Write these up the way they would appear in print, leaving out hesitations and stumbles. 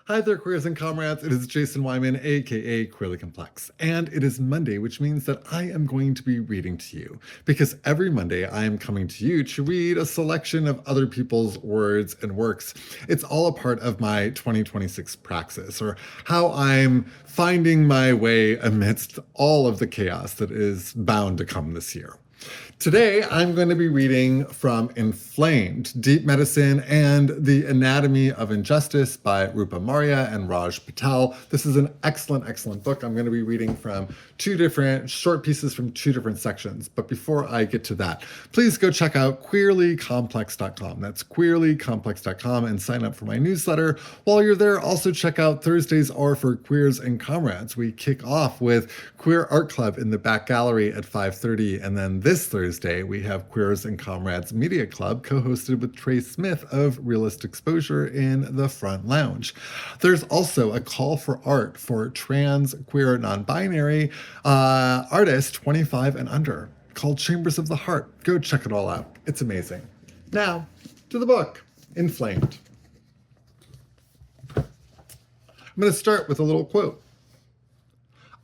Hi there, queers and comrades. It is Jason Wyman, aka Queerly Complex, and it is Monday, which means that I am going to be reading to you. Because every Monday I am coming to you to read a selection of other people's words and works. It's all a part of my 2026 praxis, or how I'm finding my way amidst all of the chaos that is bound to come this year. Today, I'm going to be reading from Inflamed, Deep Medicine and the Anatomy of Injustice by Rupa Marya and Patel. This is an excellent, excellent book. I'm going to be reading from two different short pieces from two different sections. But before I get to that, please go check out queerlycomplex.com. That's queerlycomplex.com and sign up for my newsletter. While you're there, also check out Thursdays are for Queers and Comrades. We kick off with Queer Art Club in the back gallery at 5:30, and then this Thursday, we have Queers and Comrades Media Club, co-hosted with Trey Smith of Realist Exposure in the front lounge. There's also a call for art for trans, queer, non-binary artists 25 and under called Chambers of the Heart. Go check it all out. It's amazing. Now, to the book, Inflamed. I'm going to start with a little quote.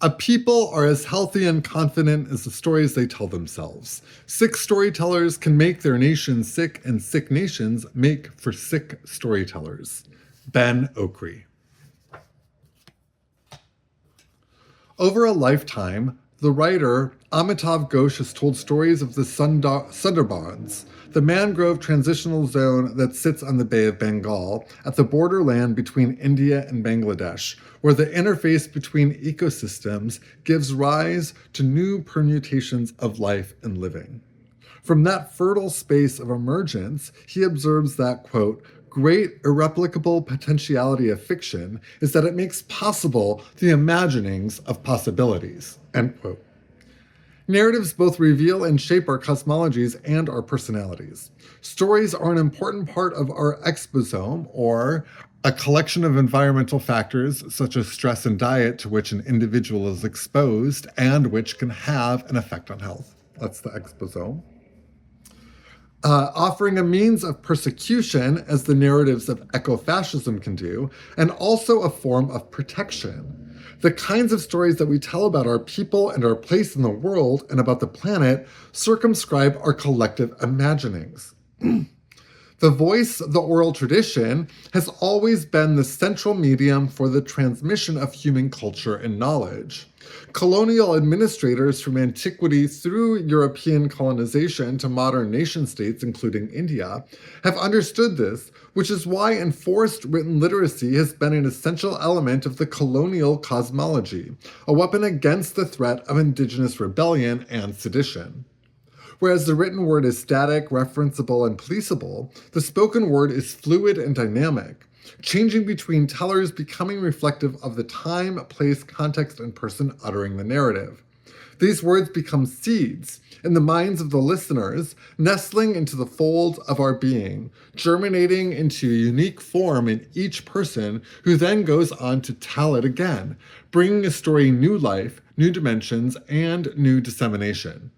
A people are as healthy and confident as the stories they tell themselves. Sick storytellers can make their nations sick, and sick nations make for sick storytellers. Ben Okri. Over a lifetime, the writer Amitav Ghosh has told stories of the Sundarbans, the mangrove transitional zone that sits on the Bay of Bengal at the borderland between India and Bangladesh, where the interface between ecosystems gives rise to new permutations of life and living. From that fertile space of emergence, he observes that, quote, great irreplicable potentiality of fiction is that it makes possible the imaginings of possibilities, end quote. Narratives both reveal and shape our cosmologies and our personalities. Stories are an important part of our exposome, or a collection of environmental factors such as stress and diet to which an individual is exposed and which can have an effect on health. That's the exposome. Offering a means of persecution, as the narratives of ecofascism can do, and also a form of protection. The kinds of stories that we tell about our people and our place in the world and about the planet circumscribe our collective imaginings. The voice of the oral tradition has always been the central medium for the transmission of human culture and knowledge. Colonial administrators from antiquity through European colonization to modern nation-states, including India, have understood this, which is why enforced written literacy has been an essential element of the colonial cosmology, a weapon against the threat of indigenous rebellion and sedition. Whereas the written word is static, referenceable, and policeable, the spoken word is fluid and dynamic, changing between tellers, becoming reflective of the time, place, context, and person uttering the narrative. These words become seeds in the minds of the listeners, nestling into the fold of our being, germinating into a unique form in each person who then goes on to tell it again, bringing a story new life, new dimensions, and new dissemination.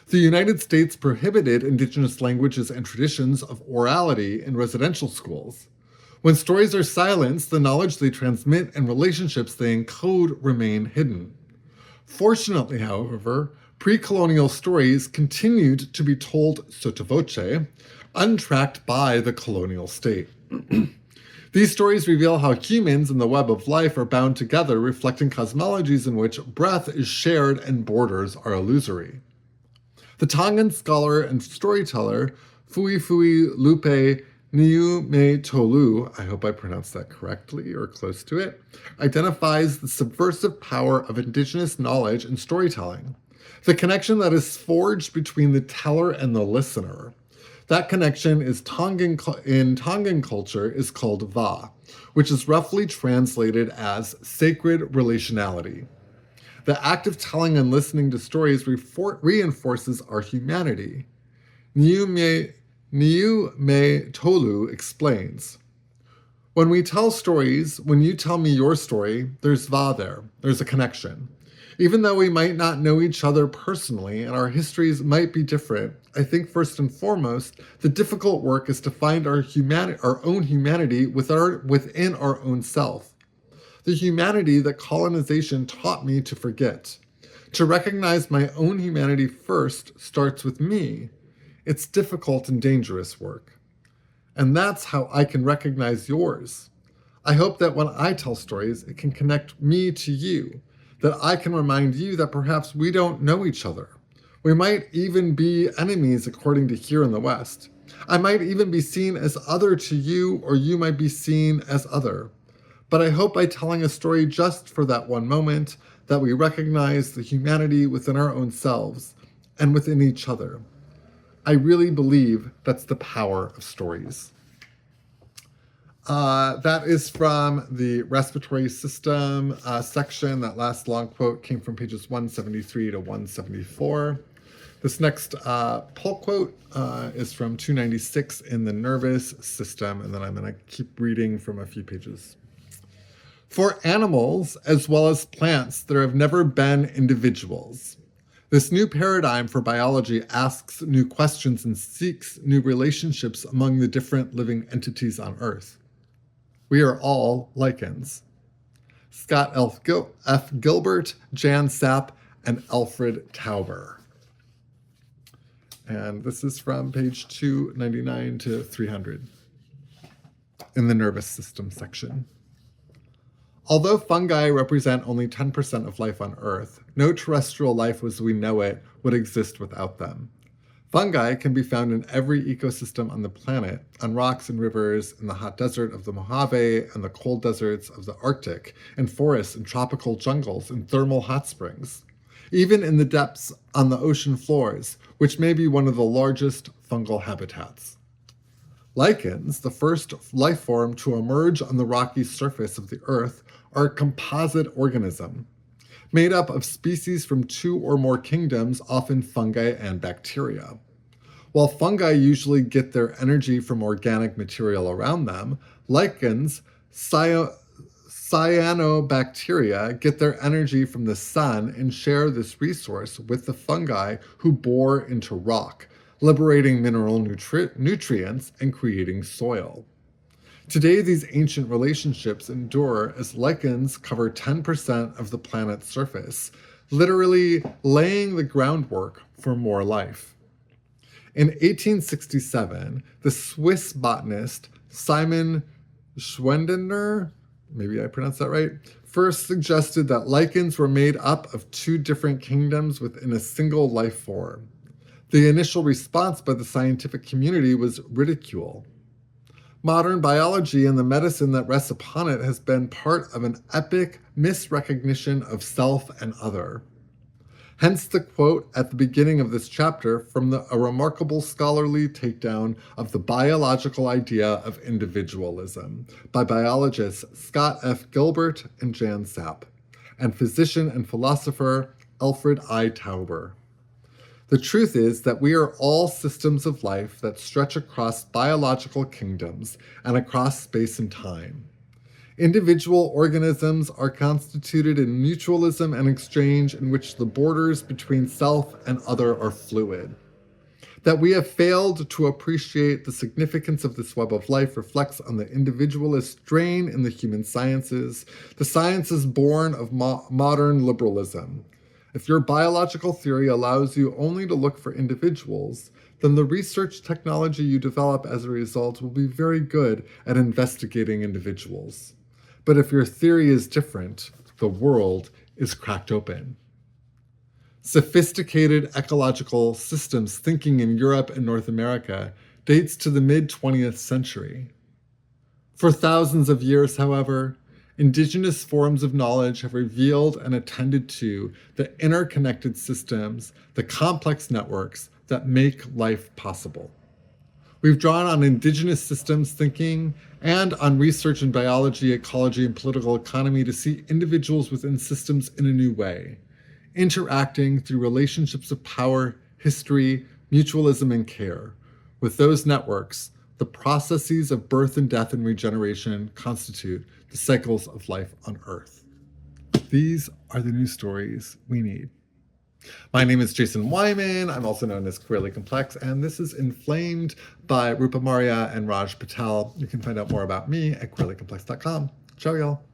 The United States prohibited indigenous languages and traditions of orality in residential schools. When stories are silenced, the knowledge they transmit and relationships they encode remain hidden. Fortunately, however, pre-colonial stories continued to be told sotto voce, untracked by the colonial state. These stories reveal how humans in the web of life are bound together, reflecting cosmologies in which breath is shared and borders are illusory. The Tongan scholar and storyteller Fuifui Lupe Niu Me Tolu, I hope I pronounced that correctly or close to it, identifies the subversive power of indigenous knowledge and storytelling, the connection that is forged between the teller and the listener. That connection in Tongan culture is called Va, which is roughly translated as sacred relationality. The act of telling and listening to stories reinforces our humanity. Niu Me Tolu explains, when we tell stories, when you tell me your story, there's Va there. There's a connection. Even though we might not know each other personally and our histories might be different, I think first and foremost, the difficult work is to find our own humanity within our own self. The humanity that colonization taught me to forget. To recognize my own humanity first starts with me. It's difficult and dangerous work. And that's how I can recognize yours. I hope that when I tell stories, it can connect me to you, that I can remind you that perhaps we don't know each other. We might even be enemies according to here in the West. I might even be seen as other to you, or you might be seen as other. But I hope by telling a story just for that one moment, that we recognize the humanity within our own selves and within each other. I really believe that's the power of stories. That is from the respiratory system section. That last long quote came from pages 173 to 174. This next pull quote is from 296 in the nervous system, and then I'm going to keep reading from a few pages. For animals, as well as plants, there have never been individuals. This new paradigm for biology asks new questions and seeks new relationships among the different living entities on Earth. We are all lichens. Scott F. Gilbert, Jan Sapp, and Alfred Tauber. And this is from page 299 to 300 in the nervous system section. Although fungi represent only 10% of life on Earth, no terrestrial life as we know it would exist without them. Fungi can be found in every ecosystem on the planet, on rocks and rivers, in the hot desert of the Mojave and the cold deserts of the Arctic, in forests and tropical jungles and thermal hot springs, even in the depths on the ocean floors, which may be one of the largest fungal habitats. Lichens, the first life form to emerge on the rocky surface of the Earth, are a composite organism, made up of species from two or more kingdoms, often fungi and bacteria. While fungi usually get their energy from organic material around them, lichens, cyanobacteria, get their energy from the sun and share this resource with the fungi who bore into rock, liberating mineral nutrients and creating soil. Today, these ancient relationships endure as lichens cover 10% of the planet's surface, literally laying the groundwork for more life. In 1867, the Swiss botanist Simon Schwendener, maybe I pronounced that right, first suggested that lichens were made up of two different kingdoms within a single life form. The initial response by the scientific community was ridicule. Modern biology and the medicine that rests upon it has been part of an epic misrecognition of self and other. Hence the quote at the beginning of this chapter from a remarkable scholarly takedown of the biological idea of individualism by biologists Scott F. Gilbert and Jan Sapp, and physician and philosopher Alfred I. Tauber. The truth is that we are all systems of life that stretch across biological kingdoms and across space and time. Individual organisms are constituted in mutualism and exchange in which the borders between self and other are fluid. That we have failed to appreciate the significance of this web of life reflects on the individualist strain in the human sciences, the sciences born of modern liberalism. If your biological theory allows you only to look for individuals, then the research technology you develop as a result will be very good at investigating individuals. But if your theory is different, the world is cracked open. Sophisticated ecological systems thinking in Europe and North America dates to the mid-20th century. For thousands of years, however, indigenous forms of knowledge have revealed and attended to the interconnected systems, the complex networks that make life possible. We've drawn on indigenous systems thinking and on research in biology, ecology, and political economy to see individuals within systems in a new way, interacting through relationships of power, history, mutualism, and care. With those networks, the processes of birth and death and regeneration constitute the cycles of life on Earth. These are the new stories we need. My name is Jason Wyman. I'm also known as Queerly Complex, and this is Inflamed by Rupa, Marya, and Patel. You can find out more about me at queerlycomplex.com. Ciao, y'all.